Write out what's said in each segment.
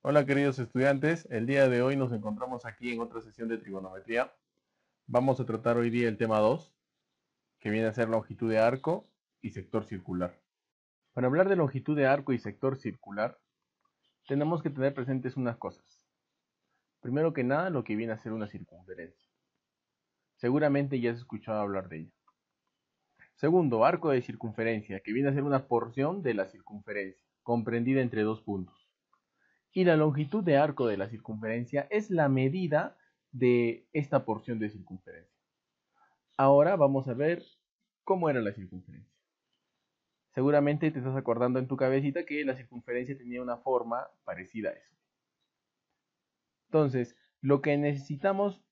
Hola queridos estudiantes, el día de hoy nos encontramos aquí en otra sesión de trigonometría. Vamos a tratar hoy día el tema 2, que viene a ser longitud de arco y sector circular. Para hablar de longitud de arco y sector circular, tenemos que tener presentes unas cosas. Primero que nada, lo que viene a ser una circunferencia. Seguramente ya has escuchado hablar de ella. Segundo, arco de circunferencia, que viene a ser una porción de la circunferencia, comprendida entre dos puntos. Y la longitud de arco de la circunferencia es la medida de esta porción de circunferencia. Ahora vamos a ver cómo era la circunferencia. Seguramente te estás acordando en tu cabecita que la circunferencia tenía una forma parecida a eso. Entonces, lo que necesitamos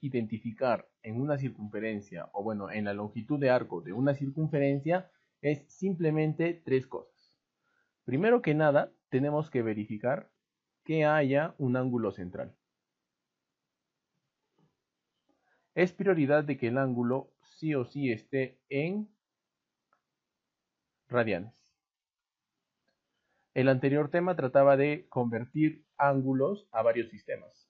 identificar en una circunferencia, o bueno, en la longitud de arco de una circunferencia, es simplemente tres cosas. Primero que nada, tenemos que verificar que haya un ángulo central. Es prioridad de que el ángulo sí o sí esté en radianes. El anterior tema trataba de convertir ángulos a varios sistemas.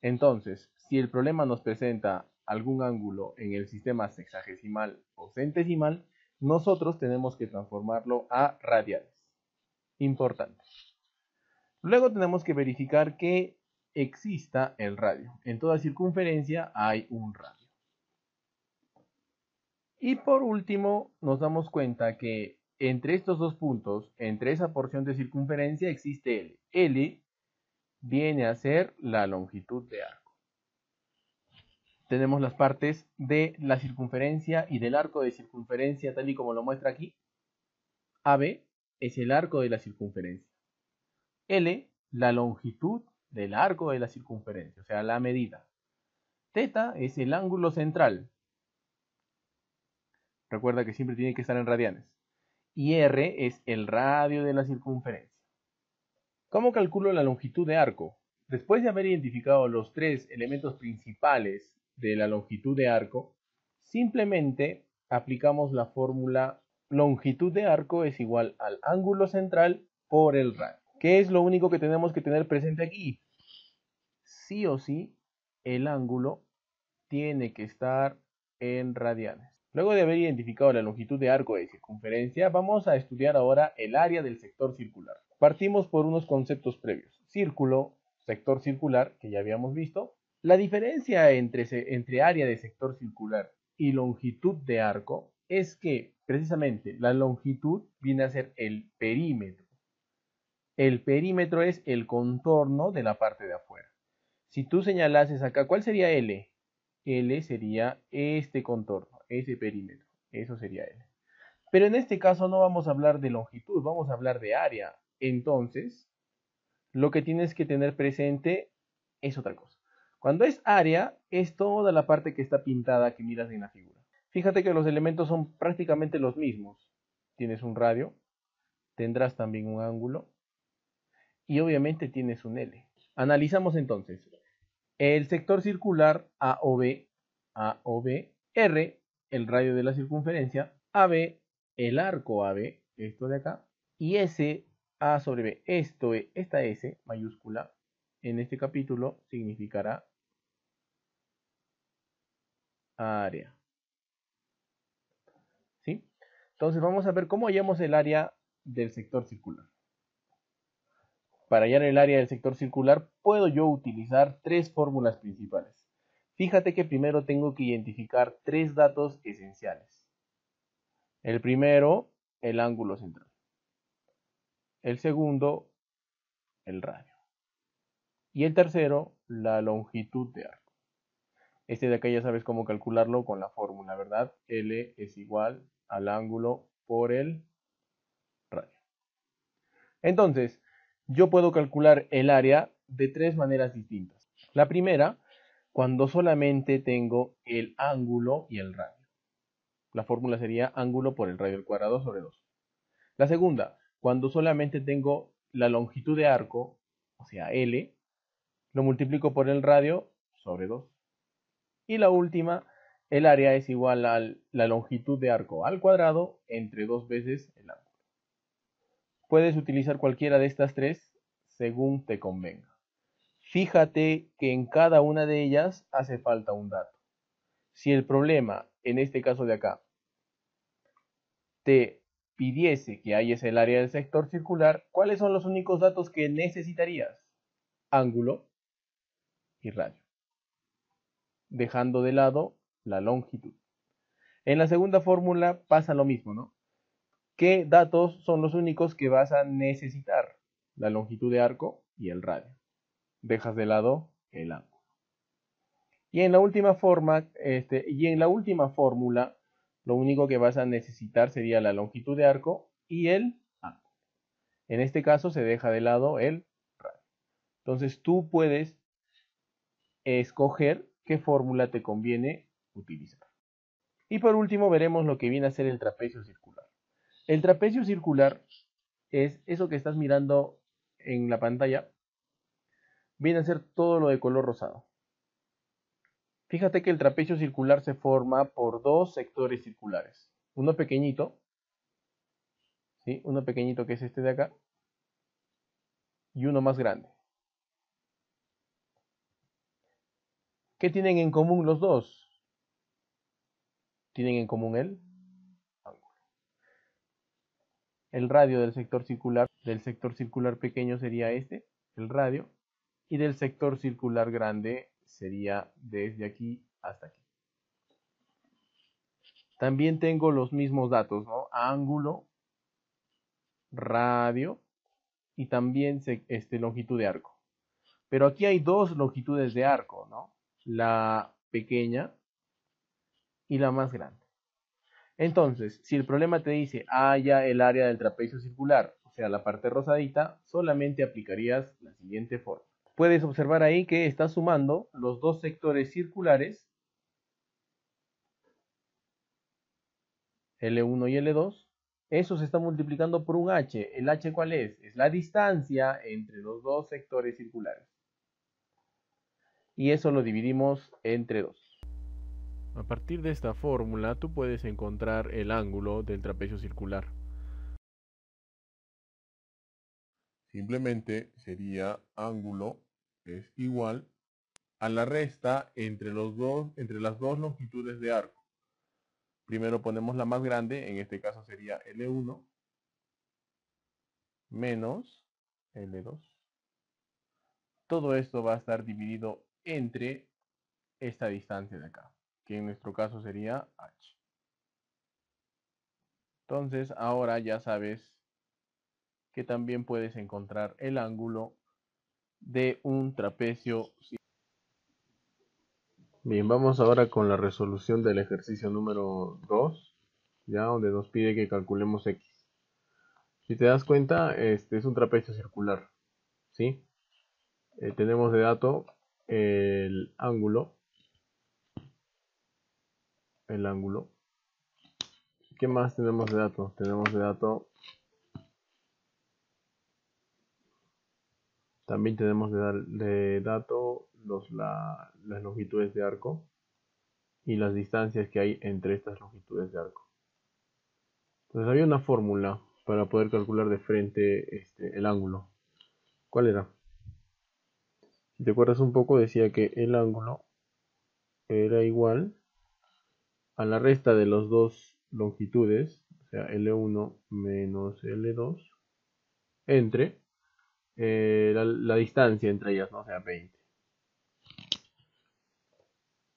Entonces, si el problema nos presenta algún ángulo en el sistema sexagesimal o centesimal, nosotros tenemos que transformarlo a radianes. Importante. Luego tenemos que verificar que exista el radio. En toda circunferencia hay un radio. Y por último, nos damos cuenta que entre estos dos puntos, entre esa porción de circunferencia, existe L. L viene a ser la longitud de arco. Tenemos las partes de la circunferencia y del arco de circunferencia tal y como lo muestra aquí. AB es el arco de la circunferencia. L, la longitud del arco de la circunferencia, o sea, la medida. Θ es el ángulo central. Recuerda que siempre tiene que estar en radianes. Y R es el radio de la circunferencia. ¿Cómo calculo la longitud de arco? Después de haber identificado los tres elementos principales de la longitud de arco, simplemente aplicamos la fórmula longitud de arco es igual al ángulo central por el radio. ¿Qué es lo único que tenemos que tener presente aquí? Sí o sí, el ángulo tiene que estar en radianes. Luego de haber identificado la longitud de arco de circunferencia, vamos a estudiar ahora el área del sector circular. Partimos por unos conceptos previos. Círculo, sector circular, que ya habíamos visto. La diferencia entre área de sector circular y longitud de arco es que precisamente la longitud viene a ser el perímetro. El perímetro es el contorno de la parte de afuera. Si tú señalases acá, ¿cuál sería L? L sería este contorno, ese perímetro. Eso sería L. Pero en este caso no vamos a hablar de longitud, vamos a hablar de área. Entonces, lo que tienes que tener presente es otra cosa. Cuando es área, es toda la parte que está pintada que miras en la figura. Fíjate que los elementos son prácticamente los mismos. Tienes un radio, tendrás también un ángulo y obviamente tienes un L. Analizamos entonces. El sector circular AOB, R, el radio de la circunferencia, AB, el arco AB, esto de acá, y S, A sobre B, esta S mayúscula, en este capítulo significará área. ¿Sí? Entonces vamos a ver cómo hallamos el área del sector circular. Para hallar el área del sector circular puedo yo utilizar tres fórmulas principales. Fíjate que primero tengo que identificar tres datos esenciales. El primero, el ángulo central. El segundo, el radio. Y el tercero, la longitud de arco. Este de acá ya sabes cómo calcularlo con la fórmula, ¿verdad? L es igual al ángulo por el radio. Entonces, yo puedo calcular el área de tres maneras distintas. La primera, cuando solamente tengo el ángulo y el radio. La fórmula sería ángulo por el radio al cuadrado sobre 2. La segunda, cuando solamente tengo la longitud de arco, o sea, L, lo multiplico por el radio sobre 2. Y la última, el área es igual a la longitud de arco al cuadrado entre 2 veces el ángulo. puedes utilizar cualquiera de estas tres según te convenga. Fíjate que en cada una de ellas hace falta un dato. Si el problema, en este caso de acá, te pidiese que halles el área del sector circular, ¿cuáles son los únicos datos que necesitarías? Ángulo y radio, dejando de lado la longitud. En la segunda fórmula pasa lo mismo, ¿no? ¿Qué datos son los únicos que vas a necesitar? La longitud de arco y el radio. Dejas de lado el ángulo. Y en la última fórmula, lo único que vas a necesitar sería la longitud de arco y el ángulo. En este caso se deja de lado el radio. Entonces tú puedes escoger qué fórmula te conviene utilizar. Y por último veremos lo que viene a ser el trapecio circular. El trapecio circular es eso que estás mirando en la pantalla. Viene a ser todo lo de color rosado. Fíjate que el trapecio circular se forma por dos sectores circulares. Uno pequeñito, ¿sí? Uno pequeñito que es este de acá, y uno más grande. ¿Qué tienen en común los dos? Tienen en común el ángulo. El radio del sector circular pequeño sería este, el radio, y del sector circular grande sería desde aquí hasta aquí. También tengo los mismos datos, ¿no? Ángulo, radio y también longitud de arco. Pero aquí hay dos longitudes de arco, ¿no? La pequeña y la más grande. Entonces, si el problema te dice halla el área del trapecio circular, o sea, la parte rosadita, solamente aplicarías la siguiente forma. Puedes observar ahí que está sumando los dos sectores circulares, L1 y L2. Eso se está multiplicando por un h. ¿El h cuál es? Es la distancia entre los dos sectores circulares. Y eso lo dividimos entre 2. A partir de esta fórmula, tú puedes encontrar el ángulo del trapecio circular. Simplemente sería ángulo es igual a la resta entre las dos longitudes de arco. Primero ponemos la más grande, en este caso sería L1 menos L2. Todo esto va a estar dividido entre esta distancia de acá, que en nuestro caso sería h. Entonces ahora ya sabes que también puedes encontrar el ángulo de un trapecio. Bien, vamos ahora con la resolución del ejercicio número 2, ya donde nos pide que calculemos x. Si te das cuenta, este es un trapecio circular, ¿sí? Tenemos de dato el ángulo. ¿Qué más tenemos de dato? Tenemos de dato, también tenemos de dato las longitudes de arco y las distancias que hay entre estas longitudes de arco. Entonces había una fórmula para poder calcular de frente el ángulo. ¿Cuál era? Si te acuerdas un poco, decía que el ángulo era igual a la resta de las dos longitudes, o sea, L1 menos L2, entre la distancia entre ellas, ¿no? O sea, 20.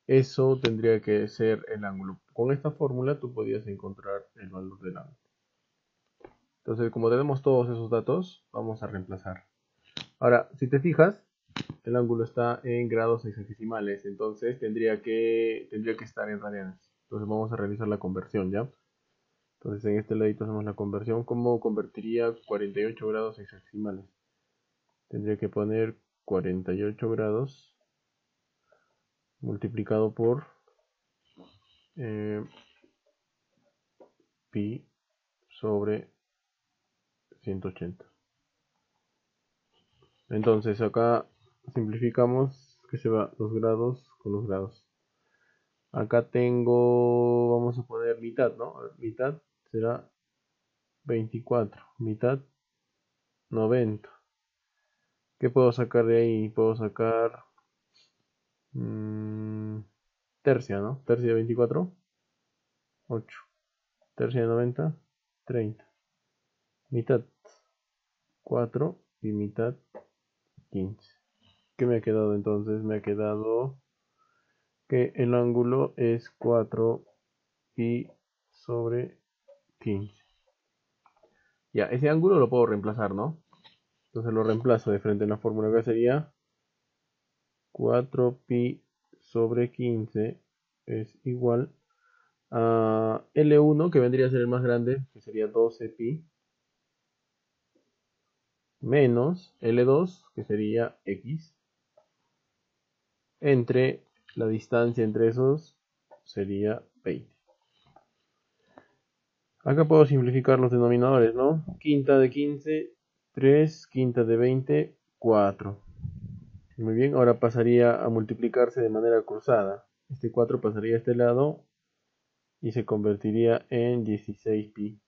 Eso tendría que ser el ángulo. Con esta fórmula tú podías encontrar el valor del ángulo. Entonces, como tenemos todos esos datos, vamos a reemplazar. Ahora, si te fijas, el ángulo está en grados hexagesimales, entonces tendría que estar en radianes. Entonces vamos a realizar la conversión, ¿ya? Entonces en este ladito hacemos la conversión. ¿Cómo convertiría 48 grados hexagesimales? Tendría que poner 48 grados multiplicado por pi sobre 180. Entonces acá simplificamos que se va los grados con los grados. Acá tengo, vamos a poner mitad, ¿no? Mitad será 24. Mitad 90. ¿Qué puedo sacar de ahí? Puedo sacar tercia, ¿no? Tercia de 24, 8. Tercia de 90, 30. Mitad, 4 y mitad, 15. ¿Qué me ha quedado entonces? Me ha quedado que el ángulo es 4 pi sobre 15. Ya, ese ángulo lo puedo reemplazar, ¿no? Entonces lo reemplazo de frente en la fórmula que sería 4 pi sobre 15 es igual a L1, que vendría a ser el más grande, que sería 12 pi, menos L2, que sería X, entre la distancia entre esos sería 20. Acá puedo simplificar los denominadores, ¿no? Quinta de 15, 3, quinta de 20, 4. Muy bien, ahora pasaría a multiplicarse de manera cruzada. Este 4 pasaría a este lado y se convertiría en 16 pi.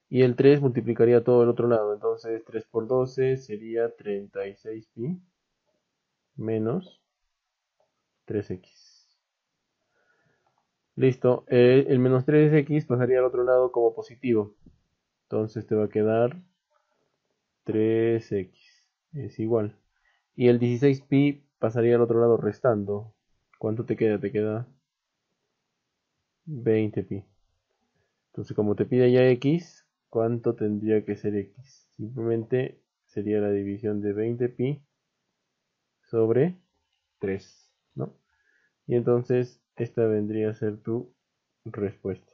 Y el 3 multiplicaría todo el otro lado. Entonces 3 por 12 sería 36 pi menos 3x. Listo. El menos 3x pasaría al otro lado como positivo. Entonces te va a quedar 3x. Es igual. Y el 16 pi pasaría al otro lado restando. ¿Cuánto te queda? Te queda 20 pi. Entonces como te pide ya x, ¿cuánto tendría que ser x? Simplemente sería la división de 20 pi sobre 3, ¿no? Y entonces esta vendría a ser tu respuesta.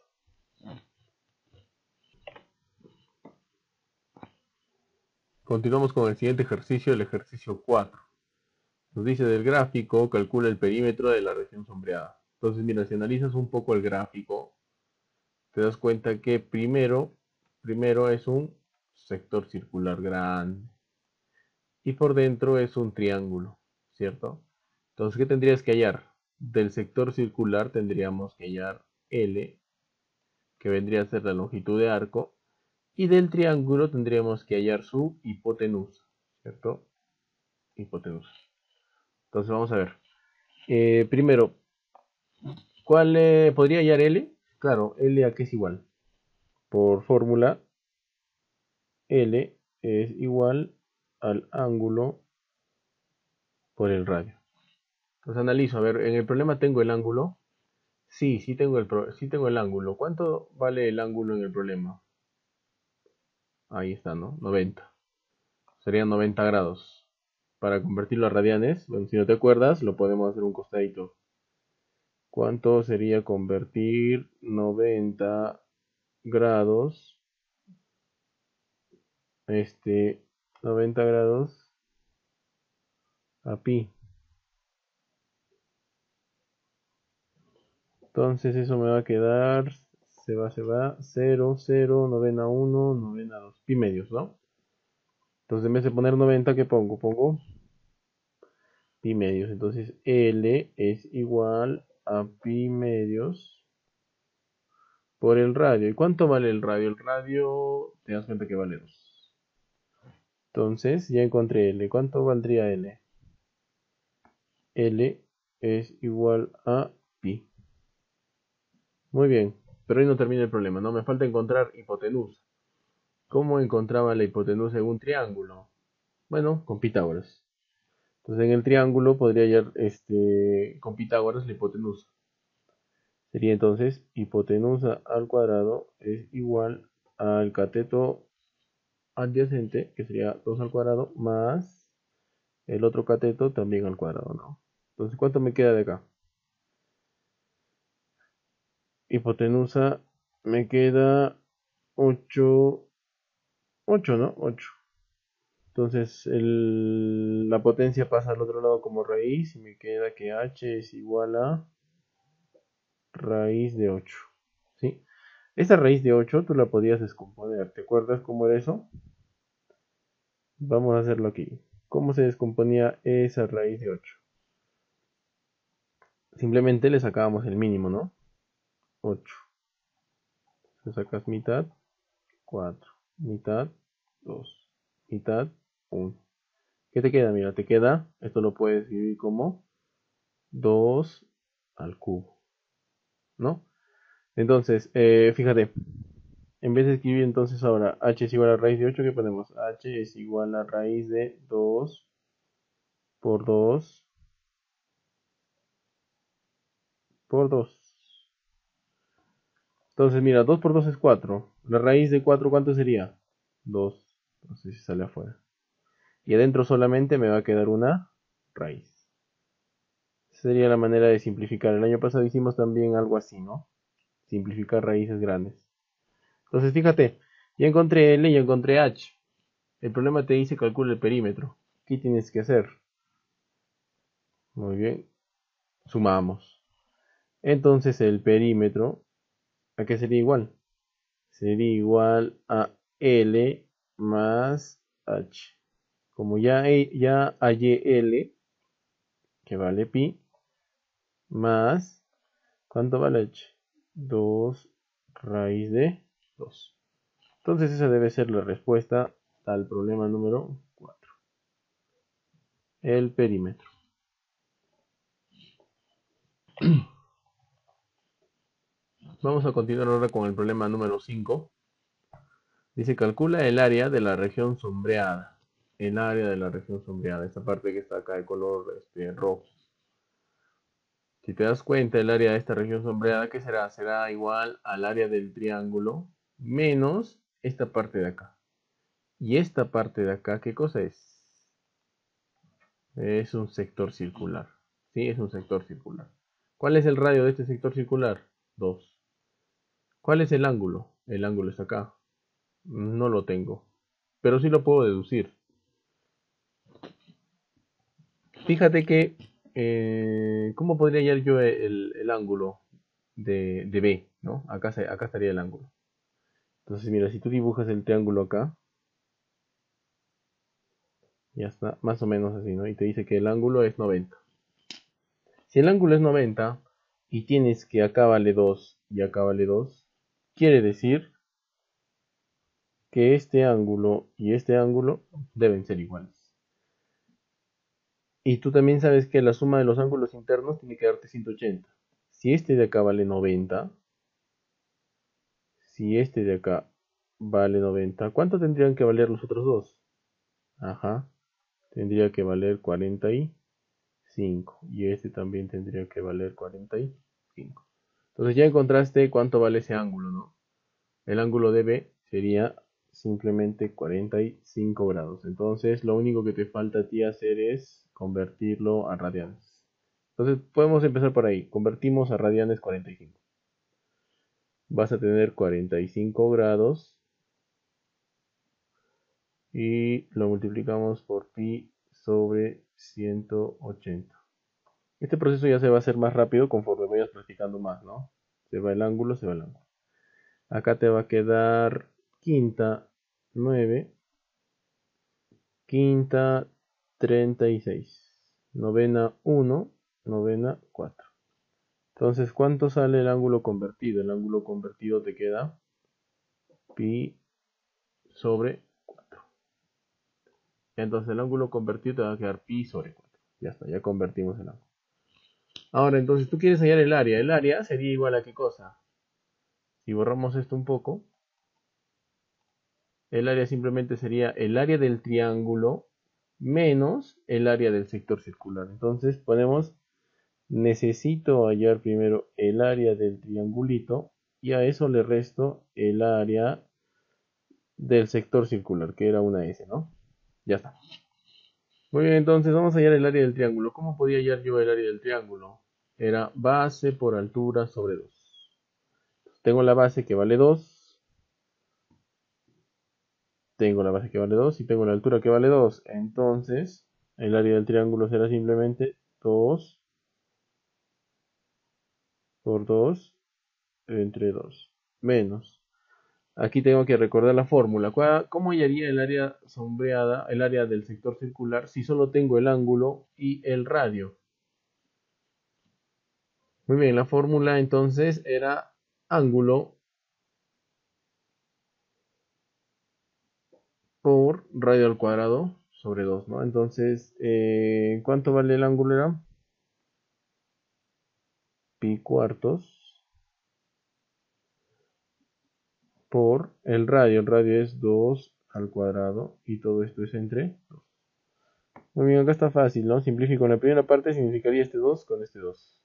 Continuamos con el siguiente ejercicio, el ejercicio 4. Nos dice del gráfico, calcula el perímetro de la región sombreada. Entonces, mira, si analizas un poco el gráfico, te das cuenta que primero es un sector circular grande y por dentro es un triángulo, ¿cierto? Entonces, ¿qué tendrías que hallar? Del sector circular tendríamos que hallar L, que vendría a ser la longitud de arco, y del triángulo tendríamos que hallar su hipotenusa, ¿cierto? Hipotenusa. Entonces, vamos a ver. Primero, ¿cuál podría hallar L? Claro, L a qué es igual. Por fórmula, L es igual al ángulo por el radio. Entonces analizo, a ver, en el problema tengo el ángulo. Sí tengo el ángulo. ¿Cuánto vale el ángulo en el problema? Ahí está, ¿no? 90. Serían 90 grados. Para convertirlo a radianes, bueno, si no te acuerdas, lo podemos hacer un costadito. ¿Cuánto sería convertir 90 grados? 90 grados a pi. Entonces eso me va a quedar, se va, 0, 0, novena 1, novena 2, pi medios, ¿no? Entonces en vez de poner 90, ¿qué pongo? Pongo pi medios. Entonces L es igual a pi medios por el radio. ¿Y cuánto vale el radio? El radio, te das cuenta que vale 2. Entonces ya encontré L. ¿Cuánto valdría L? L es igual a pi. Muy bien, pero ahí no termina el problema, ¿no? Me falta encontrar hipotenusa. ¿Cómo encontraba la hipotenusa en un triángulo? Bueno, con Pitágoras. Entonces en el triángulo podría hallar con Pitágoras la hipotenusa. Sería entonces hipotenusa al cuadrado es igual al cateto adyacente, que sería 2 al cuadrado, más el otro cateto también al cuadrado, ¿no? Entonces, ¿cuánto me queda de acá? Hipotenusa me queda 8, 8, ¿no? 8. Entonces la potencia pasa al otro lado como raíz y me queda que h es igual a raíz de 8. ¿Sí? Esta raíz de 8 tú la podías descomponer. ¿Te acuerdas cómo era eso? Vamos a hacerlo aquí. ¿Cómo se descomponía esa raíz de 8? Simplemente le sacábamos el mínimo, ¿no? 8. Le sacas mitad, 4. Mitad, 2. mitad 1. ¿Qué te queda? Mira, te queda, esto lo puedes escribir como 2 al cubo, ¿no? Entonces, fíjate, en vez de escribir entonces ahora h es igual a raíz de 8, ¿qué ponemos? H es igual a raíz de 2 por 2 por 2. Entonces, mira, 2 por 2 es 4. La raíz de 4, ¿cuánto sería? 2. Entonces sale afuera. Y adentro solamente me va a quedar una raíz. Esa sería la manera de simplificar. El año pasado hicimos también algo así, ¿no? Simplificar raíces grandes. Entonces, fíjate, ya encontré L y ya encontré H. El problema te dice calcula el perímetro. ¿Qué tienes que hacer? Muy bien, sumamos. Entonces el perímetro, ¿a qué sería igual? Sería igual a L más H. Como ya hallé L, que vale pi, más, ¿cuánto vale H? 2 raíz de 2. Entonces esa debe ser la respuesta al problema número 4. El perímetro. Vamos a continuar ahora con el problema número 5. Dice, calcula el área de la región sombreada. El área de la región sombreada, esta parte que está acá de color rojo. Si te das cuenta, el área de esta región sombreada, ¿qué será? Será igual al área del triángulo menos esta parte de acá. Y esta parte de acá, ¿qué cosa es? Es un sector circular. Sí, es un sector circular. ¿Cuál es el radio de este sector circular? 2. ¿Cuál es el ángulo? El ángulo está acá. No lo tengo. Pero sí lo puedo deducir. Fíjate que, ¿cómo podría hallar yo el ángulo de B? ¿No? Acá estaría el ángulo. Entonces, mira, si tú dibujas el triángulo acá, ya está, más o menos así, ¿no? Y te dice que el ángulo es 90. Si el ángulo es 90 y tienes que acá vale 2 y acá vale 2, quiere decir que este ángulo y este ángulo deben ser iguales. Y tú también sabes que la suma de los ángulos internos tiene que darte 180. Si este de acá vale 90, si este de acá vale 90, ¿cuánto tendrían que valer los otros dos? Ajá, tendría que valer 45. Y este también tendría que valer 45. Entonces ya encontraste cuánto vale ese ángulo, ¿no? El ángulo de B sería simplemente 45 grados. Entonces lo único que te falta a ti hacer es convertirlo a radianes. Entonces podemos empezar por ahí. Convertimos a radianes 45. Vas a tener 45 grados y lo multiplicamos por pi sobre 180. Este proceso ya se va a hacer más rápido conforme vayas practicando más, ¿no? Se va el ángulo, se va el ángulo. Acá te va a quedar quinta 9, quinta 36, novena 1, novena 4. Entonces, ¿cuánto sale el ángulo convertido? El ángulo convertido te queda pi sobre 4. Entonces el ángulo convertido te va a quedar pi sobre 4. Ya está, ya convertimos el ángulo. Ahora, entonces tú quieres hallar el área. El área sería igual a qué cosa. Si borramos esto un poco, el área simplemente sería el área del triángulo menos el área del sector circular. Entonces ponemos, necesito hallar primero el área del triangulito y a eso le resto el área del sector circular, que era una S, ¿no? Ya está. Muy bien, entonces vamos a hallar el área del triángulo. ¿Cómo podía hallar yo el área del triángulo? Era base por altura sobre 2. Tengo la base que vale 2. Tengo la base que vale 2 y tengo la altura que vale 2. Entonces, el área del triángulo será simplemente 2 por 2 entre 2. Menos. Aquí tengo que recordar la fórmula. ¿Cómo hallaría el área sombreada, el área del sector circular, si solo tengo el ángulo y el radio? Muy bien, la fórmula entonces era ángulo por radio al cuadrado sobre 2, ¿no? Entonces, ¿cuánto vale el ángulo? Era pi cuartos por el radio. El radio es 2 al cuadrado y todo esto es entre 2. Muy bien, acá está fácil, ¿no? Simplifico. En la primera parte significaría este 2 con este 2.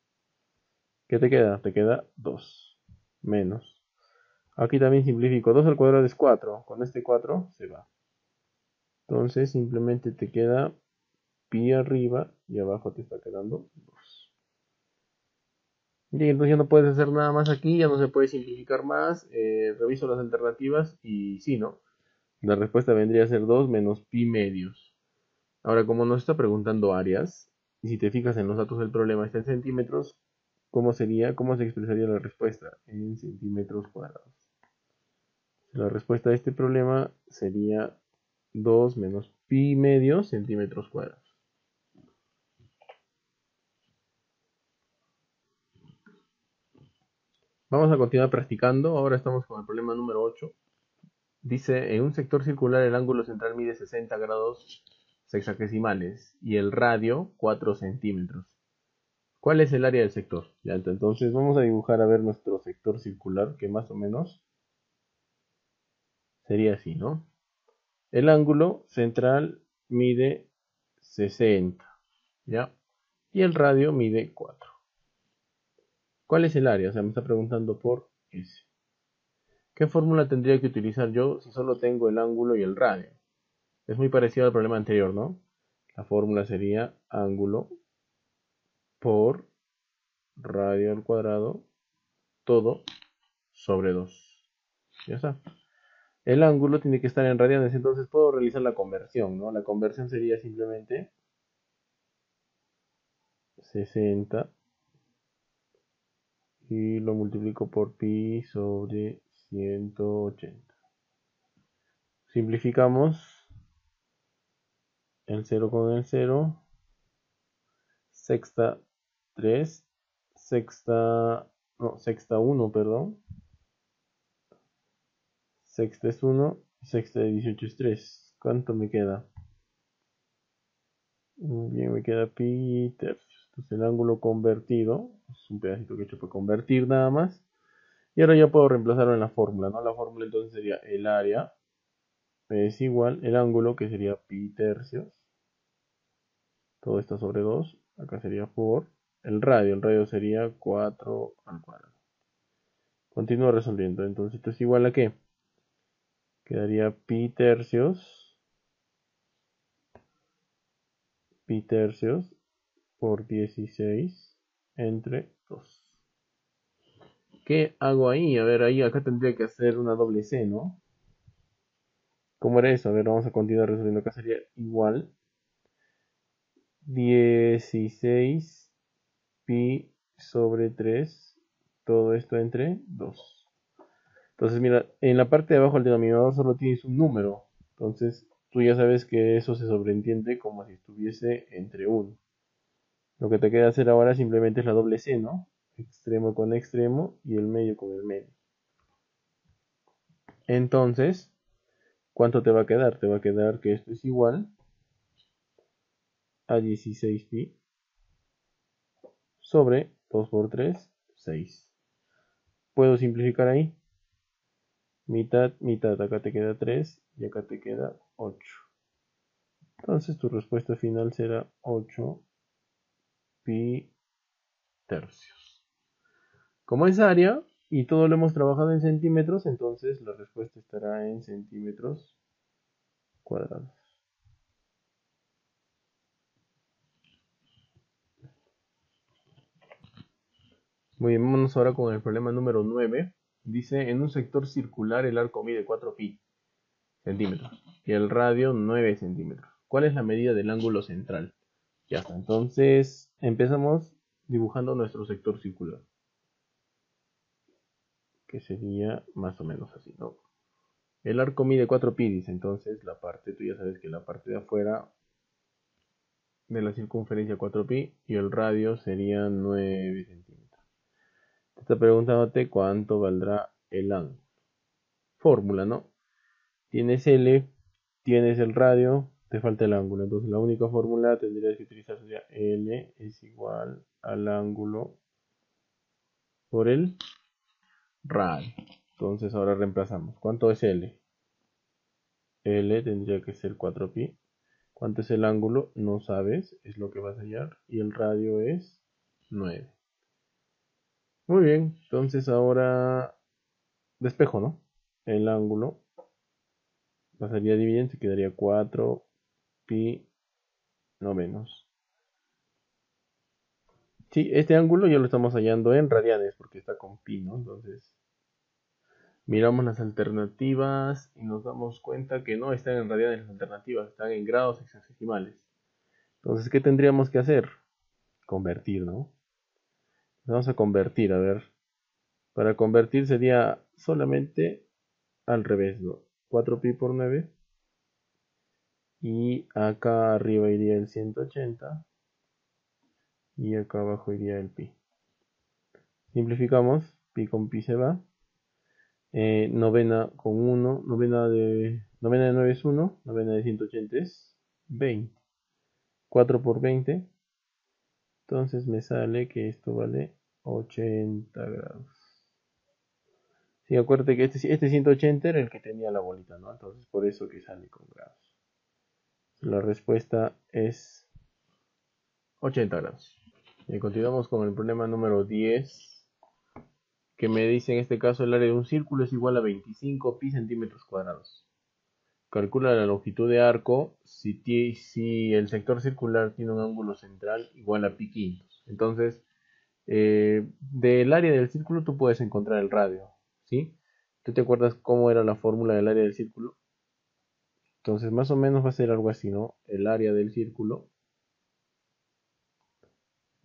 ¿Qué te queda? Te queda 2 menos. Aquí también simplifico. 2 al cuadrado es 4. Con este 4 se va. Entonces simplemente te queda pi arriba y abajo te está quedando 2. Bien, entonces ya no puedes hacer nada más aquí, ya no se puede simplificar más. Reviso las alternativas y sí, ¿no? La respuesta vendría a ser 2 menos pi medios. Ahora, como nos está preguntando áreas, y si te fijas en los datos del problema está en centímetros, ¿cómo sería, cómo se expresaría la respuesta? En centímetros cuadrados. La respuesta a este problema sería 2 menos pi medios centímetros cuadrados. Vamos a continuar practicando. Ahora estamos con el problema número 8. Dice, en un sector circular el ángulo central mide 60 grados sexagesimales y el radio 4 centímetros. ¿Cuál es el área del sector? Ya, entonces vamos a dibujar a ver nuestro sector circular, que más o menos sería así, ¿no? El ángulo central mide 60, ¿ya? Y el radio mide 4. ¿Cuál es el área? O sea, me está preguntando por S. ¿Qué fórmula tendría que utilizar yo si solo tengo el ángulo y el radio? Es muy parecido al problema anterior, ¿no? La fórmula sería ángulo por radio al cuadrado, todo sobre 2. Ya está. El ángulo tiene que estar en radianes, entonces puedo realizar la conversión, ¿no? La conversión sería simplemente 60 y lo multiplico por pi sobre 180. Simplificamos el 0 con el 0. Sexta 3. Sexta 1, perdón. Sexta es 1. Sexta de 18 es 3. ¿Cuánto me queda? Bien, me queda pi tercios. Entonces el ángulo convertido es un pedacito que he hecho para convertir nada más. Y ahora ya puedo reemplazarlo en la fórmula, ¿no? La fórmula entonces sería el área es igual el ángulo, que sería pi tercios. Todo esto sobre 2. Acá sería por el radio. El radio sería 4 al cuadrado. Continúo resolviendo. Entonces esto es igual a ¿qué? Quedaría pi tercios por 16 entre 2. ¿Qué hago ahí? A ver, ahí acá tendría que hacer una doble C, ¿no? ¿Cómo era eso? A ver, vamos a continuar resolviendo. Acá sería igual 16 pi sobre 3. Todo esto entre 2. Entonces, mira, en la parte de abajo el denominador solo tienes un número. Entonces, tú ya sabes que eso se sobreentiende como si estuviese entre 1. Lo que te queda hacer ahora simplemente es la doble C, ¿no? Extremo con extremo y el medio con el medio. Entonces, ¿cuánto te va a quedar? Te va a quedar que esto es igual a 16 pi sobre 2 por 3, 6. ¿Puedo simplificar ahí? Mitad, mitad. Acá te queda 3 y acá te queda 8. Entonces tu respuesta final será 8 pi tercios. Como es área y todo lo hemos trabajado en centímetros, entonces la respuesta estará en centímetros cuadrados. Muy bien, vámonos ahora con el problema número 9. Dice, en un sector circular el arco mide 4 pi centímetros y el radio 9 centímetros. ¿Cuál es la medida del ángulo central? Ya está, entonces empezamos dibujando nuestro sector circular, que sería más o menos así, ¿no? El arco mide 4 pi, dice, entonces la parte, tú ya sabes que la parte de afuera de la circunferencia 4 pi y el radio sería 9 centímetros. Te está preguntándote cuánto valdrá el ángulo. Fórmula, ¿no? Tienes L tienes el radio, te falta el ángulo. Entonces la única fórmula tendrías que utilizar sería L es igual al ángulo por el radio. Entonces ahora reemplazamos. ¿Cuánto es L? L tendría que ser 4pi. ¿Cuánto es el ángulo? No sabes, es lo que vas a hallar. Y el radio es 9. Muy bien, entonces ahora despejo, ¿no? El ángulo pasaría dividiendo y quedaría 4pi novenos. Sí, este ángulo ya lo estamos hallando en radianes porque está con pi, ¿no? Entonces miramos las alternativas y nos damos cuenta que no están en radianes las alternativas, están en grados hexagesimales. Entonces, ¿qué tendríamos que hacer? Convertir, ¿no? Vamos a convertir, a ver. Para convertir sería solamente al revés, ¿no? 4pi por 9. Y acá arriba iría el 180. Y acá abajo iría el pi. Simplificamos. Pi con pi se va. Novena con 1. Novena de 9 es 1. Novena de 180 es 20. 4 por 20. Entonces me sale que esto vale 80 grados. Sí, acuérdate que este 180 era el que tenía la bolita, ¿no? Entonces por eso que sale con grados. La respuesta es 80 grados. Y continuamos con el problema número 10, que me dice en este caso el área de un círculo es igual a 25 pi centímetros cuadrados. Calcula la longitud de arco si el sector circular tiene un ángulo central igual a pi quintos. Entonces, del área del círculo tú puedes encontrar el radio, ¿sí? ¿Tú te acuerdas cómo era la fórmula del área del círculo? Entonces, más o menos va a ser algo así, ¿no? El área del círculo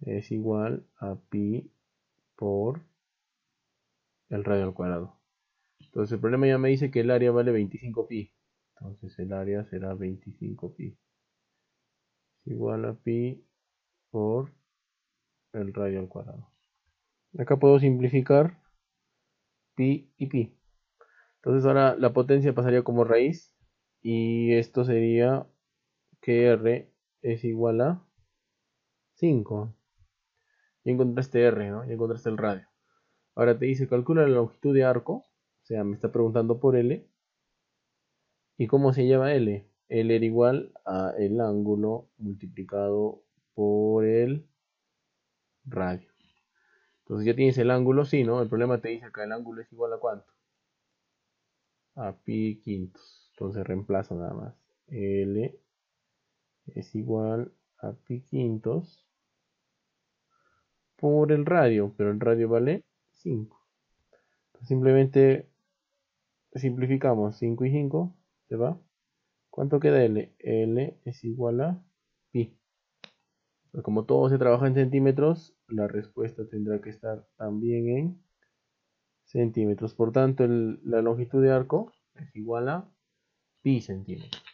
es igual a pi por el radio al cuadrado. Entonces, el problema ya me dice que el área vale 25 pi. Entonces, el área será 25 pi. Es igual a pi por el radio al cuadrado. Acá puedo simplificar pi y pi. Entonces ahora la potencia pasaría como raíz y esto sería que R es igual a 5. Ya encontraste R, ¿no? Ya encontraste el radio. Ahora te dice calcula la longitud de arco, o sea, me está preguntando por L. ¿Y cómo se llama L? L era igual a el ángulo multiplicado por el radio. Entonces ya tienes el ángulo, sí, ¿no? El problema te dice que el ángulo es igual a ¿cuánto? A pi quintos. Entonces reemplazo nada más. L es igual a pi quintos por el radio, pero el radio vale 5. Entonces simplemente simplificamos 5 y 5, se va. ¿Cuánto queda L? L es igual a pi. Pues como todo se trabaja en centímetros, la respuesta tendrá que estar también en centímetros. Por tanto, la longitud de arco es igual a pi centímetros.